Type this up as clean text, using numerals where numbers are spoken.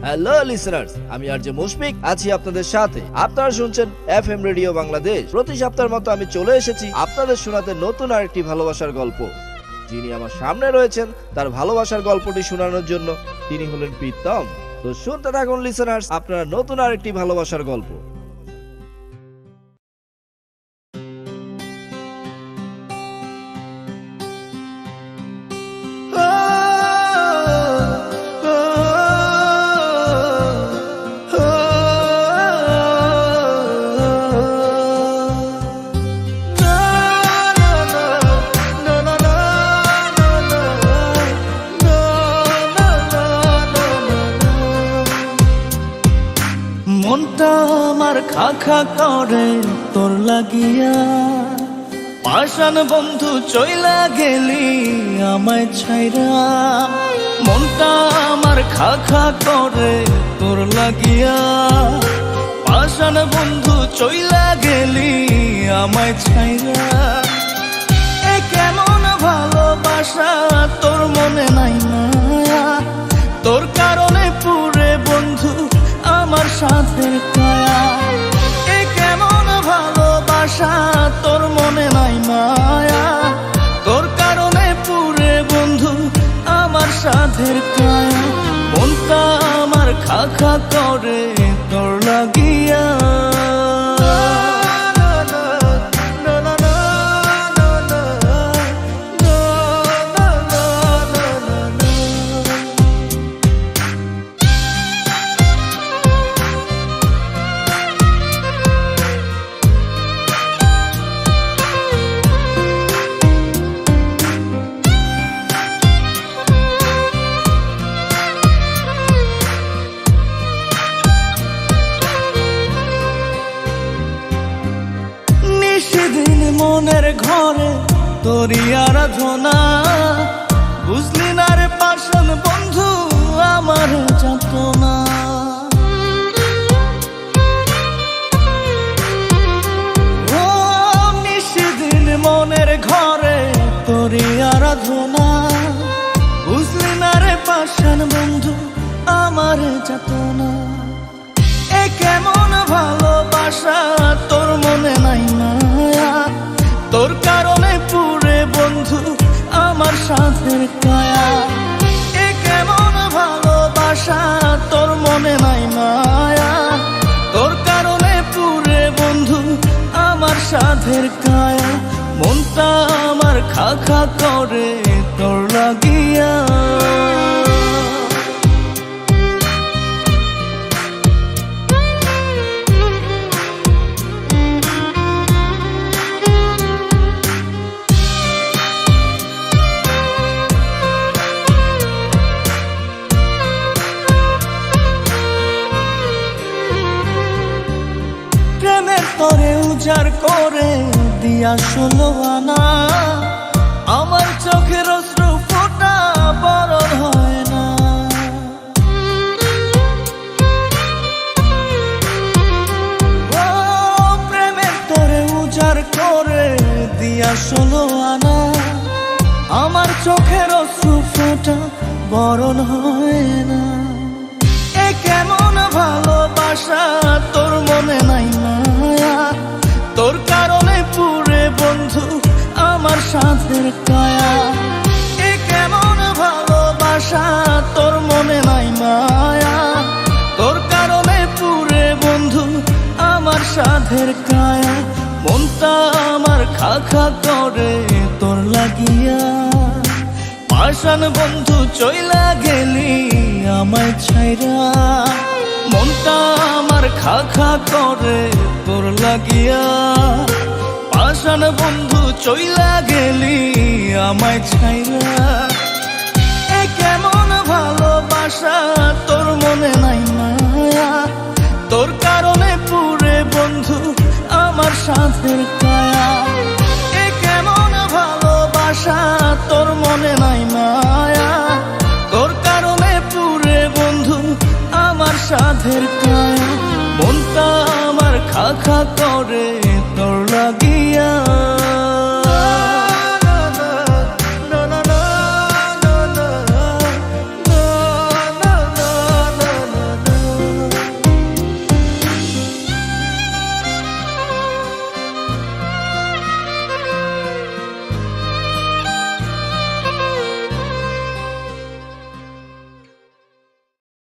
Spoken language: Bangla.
হ্যালো লিসেনার্স, আমি আরজে মুশফিক আছি আপনাদের সাথে। আপনারা শুনছেন এফএম রেডিও বাংলাদেশ। প্রতি সপ্তাহের মতো আমি চলে এসেছি আপনাদের শোনাতে নতুন আরেকটি ভালোবাসার গল্প। যিনি আমার সামনে রয়েছেন তার ভালোবাসার গল্পটি শোনানোর জন্য তিনি হলেন প্রীতম। তো শুনতে থাকুন লিসেনার্স, আপনারা নতুন আরেকটি ভালোবাসার গল্প। মনটা আমার খা খা করে তোর লাগিয়া, পাষাণ বন্ধু চইলা গেলি আমায় ছাইরা। মনটা আমার খা খা করে তোর লাগিয়া, পাষাণ বন্ধু চইলা গেলি আমায় ছাইরা। এ কেমন ভালোবাসা তোর মনে নাই না, তোর কারণে পুরে বন্ধু আমার সাথে কায়া। এ কেমন ভালোবাসা তোর মনে নাই মায়া, তোর কারণে পুরে বন্ধু আমার সাথে কায়া। মনটা আমার খা খা করে তোর লাগিয়া। সেদিন মনের ঘরে তোরই আরাধনা, বুঝলি না রে পাষাণ বন্ধু আমার যাতনা। ও সেদিন মনের ঘরে তোরই আরাধনা, বুঝলি না রে পাষাণ বন্ধু আমার যাতনা। এ কেমন ভালোবাসা তোর মনে নাই মায়া, তোর কারণে পুরে বন্ধু আমার সাথে কায়া। এ কেমন ভালোবাসা তোর মনে নাই মায়া, তোর কারণে পুরে বন্ধু আমার সাথে কায়া। মনটা আমার খা খা করে তোর লাগিয়া। তোরে উজাড় করে দিয়া 16 আনা, আমার চোখের অশ্রু ফোঁটা বরণ হয় না। ও প্রেমের তোরে উজাড় করে দিয়া 16 আনা, আমার চোখের অশ্রু ফোঁটা বরণ হয় না। এ কেমন ভালোবাসা তোর মনে নাই মায়া, তোর কারণে পুরে বন্ধু আমার সাথে কায়া। এ কেমন ভালোবাসা তোর মনে নাই মায়া, তোর কারণে পুরে বন্ধু আমার সাথে কায়া। মনটা আমার খা খা করে তোর লাগিয়া, পাষাণ বন্ধু চইলা গেলি আমায় ছাইরা। মনটা আমার খা খা করে তোর লাগিয়া, পাষাণ বন্ধু চইলা গেলি আমায় ছাইরা।